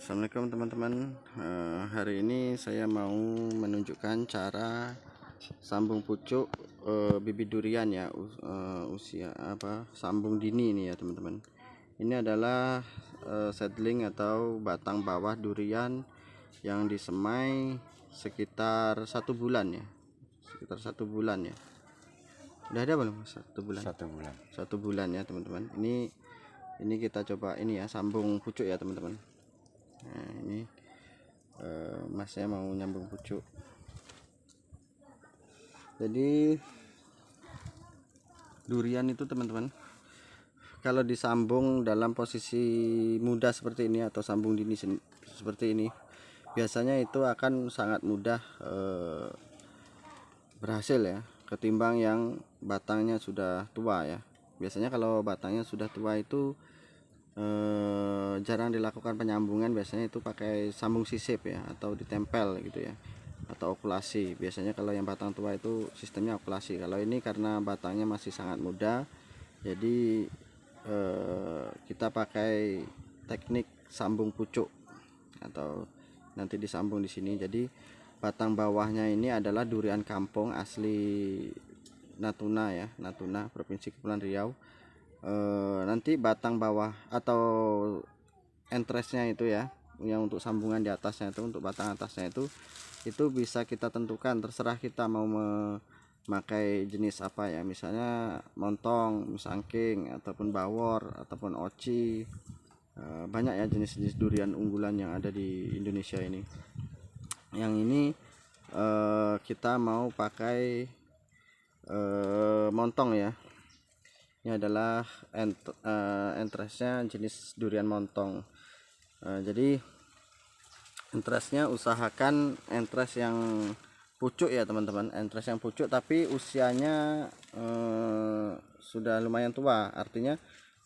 Assalamualaikum teman-teman. Hari ini saya mau menunjukkan cara sambung pucuk bibit durian ya, usia sambung dini ini ya teman-teman. Ini adalah seedling atau batang bawah durian yang disemai sekitar 1 bulan ya, Udah ada belum 1 bulan? 1 bulan. 1 bulan ya teman-teman. Ini kita coba ini ya, sambung pucuk ya teman-teman. Nah ini masnya mau nyambung pucuk. Jadi durian itu teman-teman, kalau disambung dalam posisi muda seperti ini atau sambung dini seperti ini, biasanya itu akan sangat mudah berhasil ya, ketimbang yang batangnya sudah tua ya. Biasanya kalau batangnya sudah tua itu jarang dilakukan penyambungan, biasanya itu pakai sambung sisip ya, atau ditempel gitu ya, atau okulasi. Biasanya kalau yang batang tua itu sistemnya okulasi. Kalau ini karena batangnya masih sangat muda, jadi kita pakai teknik sambung pucuk atau nanti disambung di sini. Jadi batang bawahnya ini adalah durian kampung asli Natuna ya, Natuna, Provinsi Kepulauan Riau. Nanti batang bawah atau entresnya itu ya, yang untuk sambungan di atasnya itu, untuk batang atasnya itu bisa kita tentukan, terserah kita mau memakai jenis apa ya, misalnya montong, misangking, ataupun bawor, ataupun oci. Banyak ya jenis-jenis durian unggulan yang ada di Indonesia ini. Yang ini kita mau pakai montong ya. Ini adalah entresnya jenis durian montong. Jadi entresnya usahakan entres yang pucuk ya teman-teman, entres yang pucuk tapi usianya sudah lumayan tua. Artinya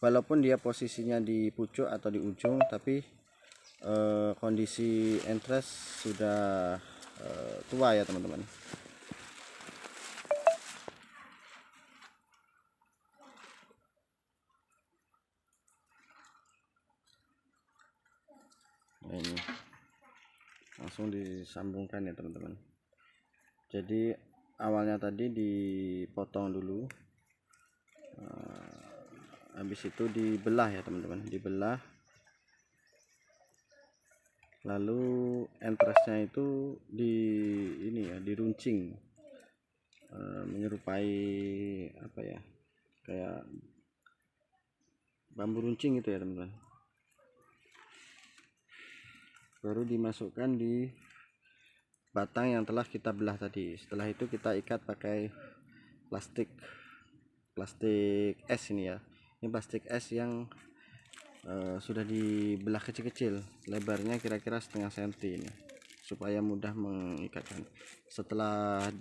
walaupun dia posisinya di pucuk atau di ujung, tapi kondisi entres sudah tua ya teman-teman. Nah, ini langsung disambungkan ya teman-teman. Jadi awalnya tadi dipotong dulu, habis itu dibelah ya teman-teman, dibelah, lalu entresnya itu diruncing, menyerupai apa ya, kayak bambu runcing itu ya teman-teman. Baru dimasukkan di batang yang telah kita belah tadi. Setelah itu kita ikat pakai plastik es ini ya. Ini plastik es yang sudah dibelah kecil-kecil, lebarnya kira-kira setengah senti ini, supaya mudah mengikatkan. Setelah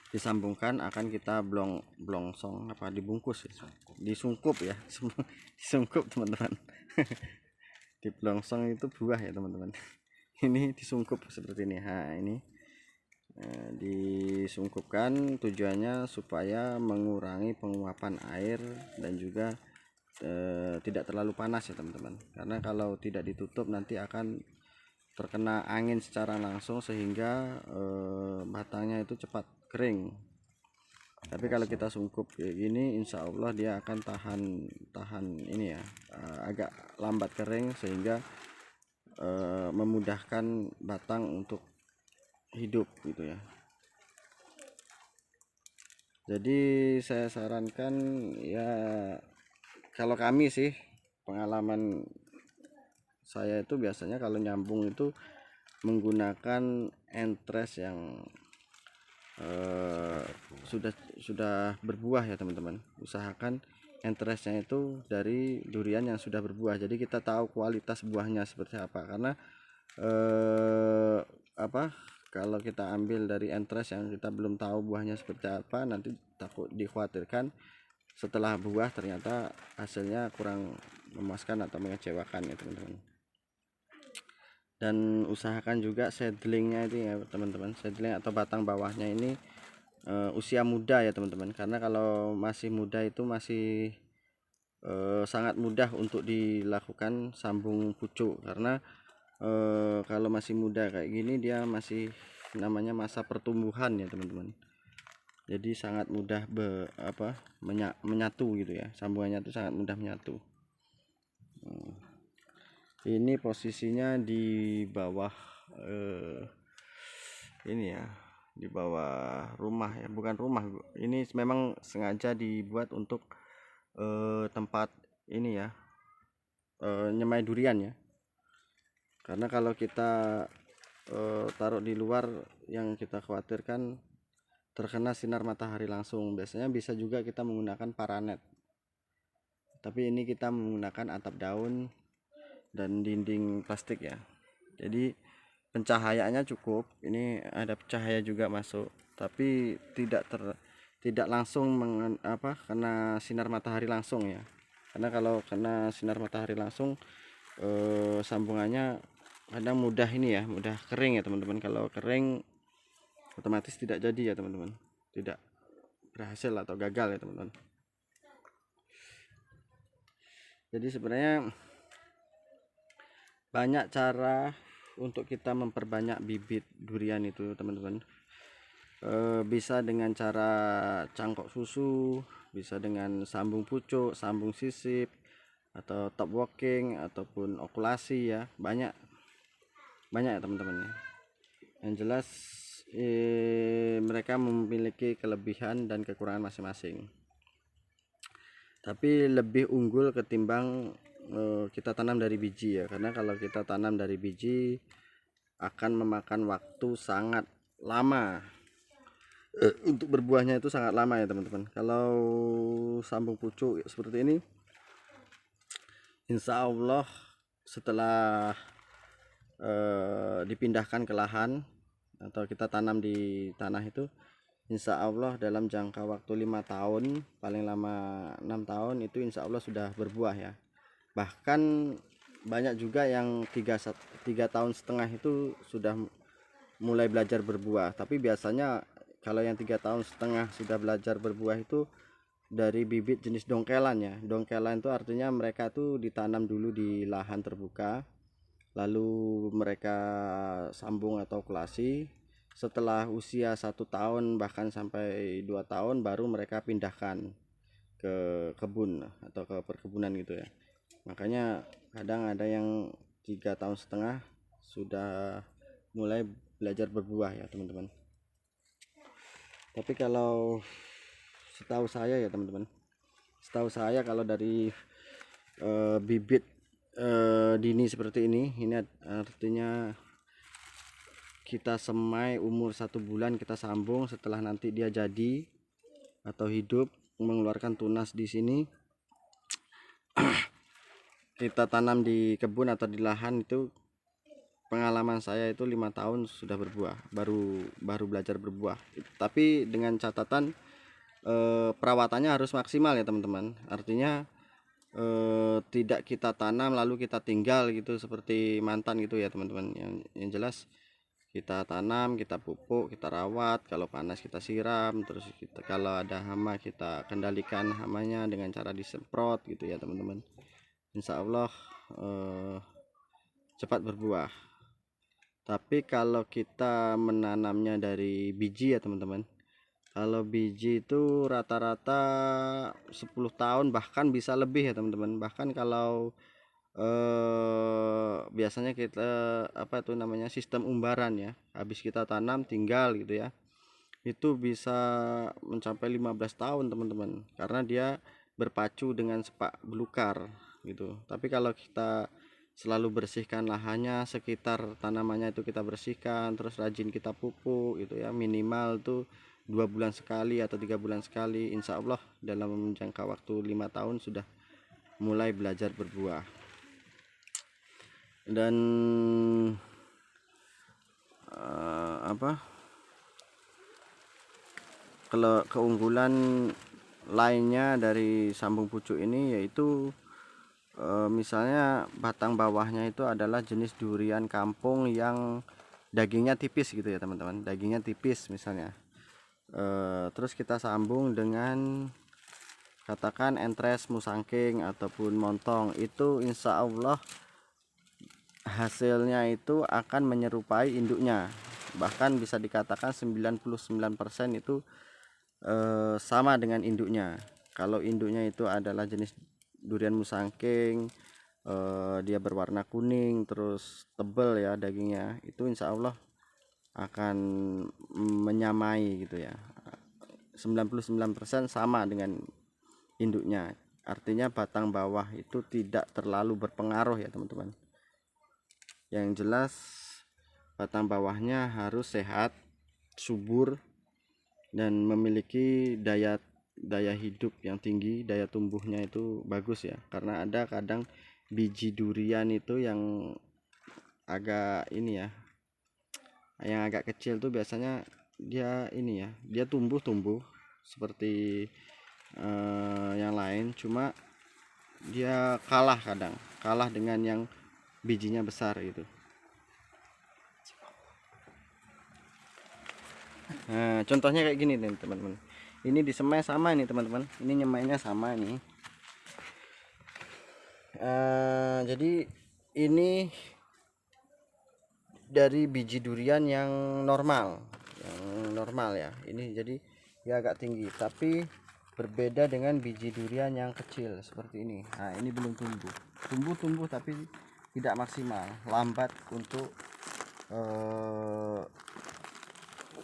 disambungkan, akan kita blongsong dibungkus ya? Disungkup ya. Disungkup teman-teman. Di blongsong itu buah ya teman-teman. Ini disungkup seperti ini. Ini disungkupkan, tujuannya supaya mengurangi penguapan air dan juga tidak terlalu panas ya teman-teman, karena kalau tidak ditutup nanti akan terkena angin secara langsung, sehingga batangnya itu cepat kering. Tapi kalau kita sungkup kayak gini, insya Allah dia akan tahan ini ya, agak lambat kering, sehingga memudahkan batang untuk hidup gitu ya. Jadi saya sarankan ya, kalau kami sih, pengalaman saya itu biasanya kalau nyambung itu menggunakan entres yang sudah berbuah ya teman-teman. Usahakan entresnya itu dari durian yang sudah berbuah, jadi kita tahu kualitas buahnya seperti apa. Karena kalau kita ambil dari entres yang kita belum tahu buahnya seperti apa, nanti takut dikhawatirkan setelah buah ternyata hasilnya kurang memuaskan atau mengecewakan ya teman-teman. Dan usahakan juga seedlingnya itu ya teman-teman, seedling atau batang bawahnya ini usia muda ya teman-teman, karena kalau masih muda itu masih sangat mudah untuk dilakukan sambung pucuk, karena kalau masih muda kayak gini dia masih namanya masa pertumbuhan ya teman-teman. Jadi sangat mudah menyatu gitu ya, sambungannya itu sangat mudah menyatu. Ini posisinya di bawah ini ya, di bawah rumah ya, bukan rumah, ini memang sengaja dibuat untuk tempat ini ya, nyemai durian ya. Karena kalau kita taruh di luar, yang kita khawatirkan terkena sinar matahari langsung. Biasanya bisa juga kita menggunakan paranet, tapi ini kita menggunakan atap daun dan dinding plastik ya. Jadi pencahayaannya cukup, ini ada cahaya juga masuk, tapi tidak langsung kena sinar matahari langsung ya. Karena kalau kena sinar matahari langsung sambungannya kadang mudah ini ya, mudah kering ya teman-teman. Kalau kering otomatis tidak jadi ya teman-teman, tidak berhasil atau gagal ya teman-teman. Jadi sebenarnya banyak cara untuk kita memperbanyak bibit durian itu teman-teman. Bisa dengan cara cangkok susu, bisa dengan sambung pucuk, sambung sisip, atau top walking, ataupun okulasi ya. Banyak ya teman-teman ya. Yang jelas mereka memiliki kelebihan dan kekurangan masing-masing, tapi lebih unggul ketimbang kita tanam dari biji ya. Karena kalau kita tanam dari biji akan memakan waktu sangat lama, untuk berbuahnya itu sangat lama ya teman-teman. Kalau sambung pucuk seperti ini, insya Allah setelah dipindahkan ke lahan atau kita tanam di tanah itu, insya Allah dalam jangka waktu 5 tahun, paling lama 6 tahun itu insya Allah sudah berbuah ya. Bahkan banyak juga yang 3 tahun setengah itu sudah mulai belajar berbuah. Tapi biasanya kalau yang 3 tahun setengah sudah belajar berbuah itu dari bibit jenis dongkelan ya. Dongkelan itu artinya mereka tuh ditanam dulu di lahan terbuka, lalu mereka sambung atau okulasi. Setelah usia 1 tahun bahkan sampai 2 tahun baru mereka pindahkan ke kebun atau ke perkebunan gitu ya. Makanya kadang ada yang 3 tahun setengah sudah mulai belajar berbuah ya teman-teman. Tapi kalau setahu saya ya teman-teman, setahu saya kalau dari bibit dini seperti ini artinya kita semai umur 1 bulan, kita sambung, setelah nanti dia jadi atau hidup mengeluarkan tunas di sini, kita tanam di kebun atau di lahan, itu pengalaman saya itu 5 tahun sudah berbuah, baru belajar berbuah. Tapi dengan catatan perawatannya harus maksimal ya teman-teman. Artinya tidak kita tanam lalu kita tinggal gitu seperti mantan gitu ya teman-teman. Yang jelas kita tanam, kita pupuk, kita rawat, kalau panas kita siram, terus kalau ada hama kita kendalikan hamanya dengan cara disemprot gitu ya teman-teman. Insya Allah cepat berbuah. Tapi kalau kita menanamnya dari biji ya teman-teman, kalau biji itu rata-rata 10 tahun bahkan bisa lebih ya teman-teman. Bahkan kalau biasanya kita namanya sistem umbaran ya, habis kita tanam tinggal gitu ya, itu bisa mencapai 15 tahun teman-teman, karena dia berpacu dengan sepak belukar gitu. Tapi kalau kita selalu bersihkan lahannya, sekitar tanamannya itu kita bersihkan, terus rajin kita pupuk gitu ya, minimal tuh 2 bulan sekali atau 3 bulan sekali, insya Allah dalam jangka waktu 5 tahun sudah mulai belajar berbuah. Dan kalau keunggulan lainnya dari sambung pucuk ini yaitu misalnya batang bawahnya itu adalah jenis durian kampung yang dagingnya tipis gitu ya teman-teman, dagingnya tipis misalnya. Terus kita sambung dengan katakan entres, musangking ataupun montong, itu insya Allah hasilnya itu akan menyerupai induknya, bahkan bisa dikatakan 99% itu sama dengan induknya. Kalau induknya itu adalah jenis durian musangking, dia berwarna kuning terus tebal ya dagingnya, itu insya Allah akan menyamai gitu ya, 99% sama dengan induknya. Artinya batang bawah itu tidak terlalu berpengaruh ya teman-teman. Yang jelas batang bawahnya harus sehat, subur, dan memiliki daya hidup yang tinggi, daya tumbuhnya itu bagus ya. Karena ada kadang biji durian itu yang agak ini ya, yang agak kecil tuh biasanya dia ini ya, dia tumbuh seperti yang lain, cuma dia kalah dengan yang bijinya besar gitu. Nah, contohnya kayak gini nih teman-teman. Ini disemai sama nih teman-teman. Ini nyemainya sama nih. Jadi ini dari biji durian yang normal ya. Ini jadi dia agak tinggi, tapi berbeda dengan biji durian yang kecil seperti ini. Nah, ini belum tumbuh tapi tidak maksimal, lambat untuk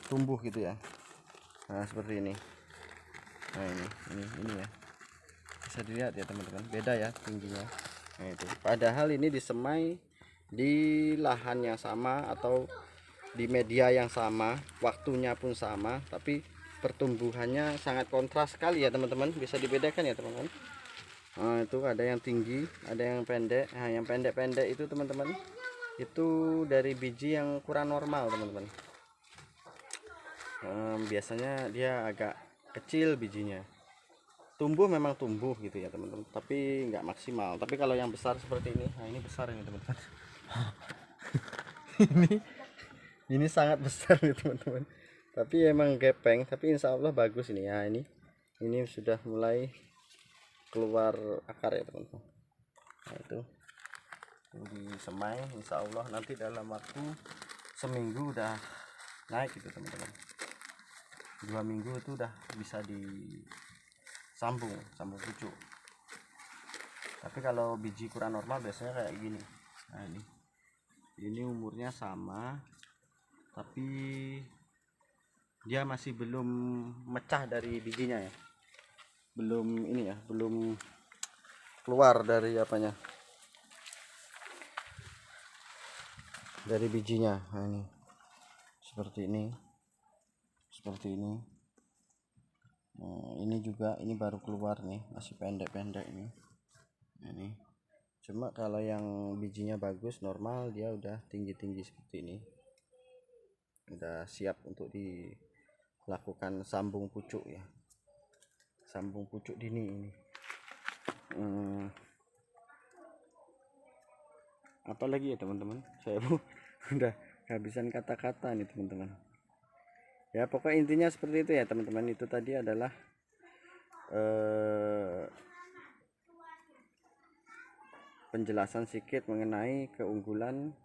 tumbuh gitu ya. Nah, seperti ini. Nah, ini ya, bisa dilihat ya teman-teman, beda ya tingginya. Nah, itu padahal ini disemai di lahan yang sama atau di media yang sama, waktunya pun sama, tapi pertumbuhannya sangat kontras sekali ya teman-teman. Bisa dibedakan ya teman-teman. Nah, itu ada yang tinggi, ada yang pendek. Nah, yang pendek-pendek itu teman-teman, itu dari biji yang kurang normal teman-teman. Biasanya dia agak kecil bijinya. Tumbuh memang tumbuh gitu ya teman-teman, tapi nggak maksimal. Tapi kalau yang besar seperti ini, nah ini besar ini teman-teman. ini sangat besar nih teman-teman. Tapi emang gepeng, tapi insya Allah bagus ini ya. Ini sudah mulai keluar akar ya teman-teman. Nah, itu disemai, insya Allah nanti dalam waktu seminggu udah naik gitu teman-teman. 2 minggu itu udah bisa disambung pucuk. Tapi kalau biji kurang normal biasanya kayak gini. Nah, ini umurnya sama, tapi dia masih belum mecah dari bijinya ya, belum ini ya, belum keluar dari apanya, dari bijinya. Nah, ini seperti ini. Nah, ini juga ini baru keluar nih, masih pendek-pendek ini. Cuma kalau yang bijinya bagus normal, dia udah tinggi-tinggi seperti ini, udah siap untuk dilakukan sambung pucuk ya, sambung pucuk dini ini. Apalagi ya teman-teman, saya udah kehabisan kata-kata nih teman-teman ya. Pokoknya intinya seperti itu ya teman-teman. Itu tadi adalah penjelasan sedikit mengenai keunggulan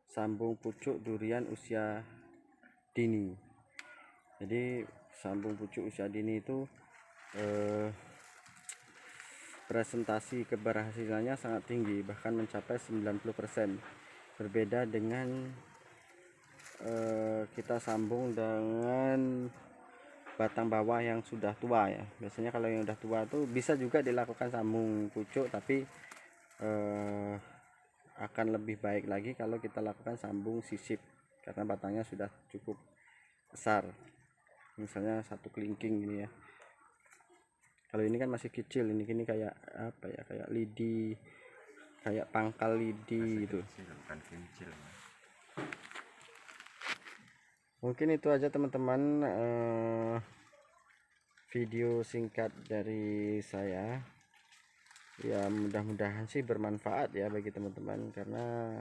sambung pucuk durian usia dini. Jadi sambung pucuk usia dini itu presentasi keberhasilannya sangat tinggi, bahkan mencapai 90%. Berbeda dengan kita sambung dengan batang bawah yang sudah tua ya. Biasanya kalau yang sudah tua itu bisa juga dilakukan sambung pucuk, tapi akan lebih baik lagi kalau kita lakukan sambung sisip, karena batangnya sudah cukup besar, misalnya 1 kelingking ini ya. Kalau ini kan masih kecil, ini kayak apa ya, kayak lidi, kayak pangkal lidi gitu. Mungkin itu aja teman-teman video singkat dari saya ya. Mudah-mudahan sih bermanfaat ya bagi teman-teman, karena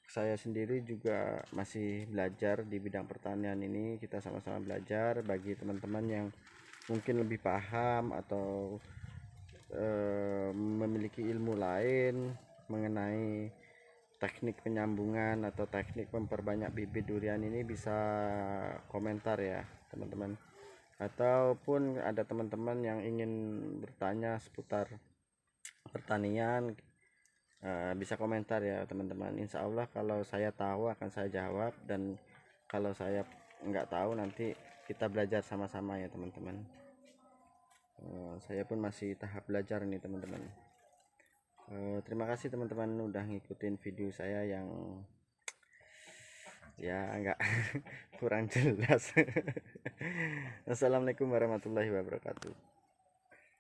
saya sendiri juga masih belajar di bidang pertanian ini. Kita sama-sama belajar. Bagi teman-teman yang mungkin lebih paham atau memiliki ilmu lain mengenai teknik penyambungan atau teknik memperbanyak bibit durian ini, bisa komentar ya teman-teman. Ataupun ada teman-teman yang ingin bertanya seputar pertanian, bisa komentar ya teman-teman. Insya Allah kalau saya tahu akan saya jawab, dan kalau saya nggak tahu nanti kita belajar sama-sama ya teman-teman. Saya pun masih tahap belajar nih teman-teman. Terima kasih teman-teman udah ngikutin video saya yang ya nggak kurang jelas. Assalamualaikum warahmatullahi wabarakatuh.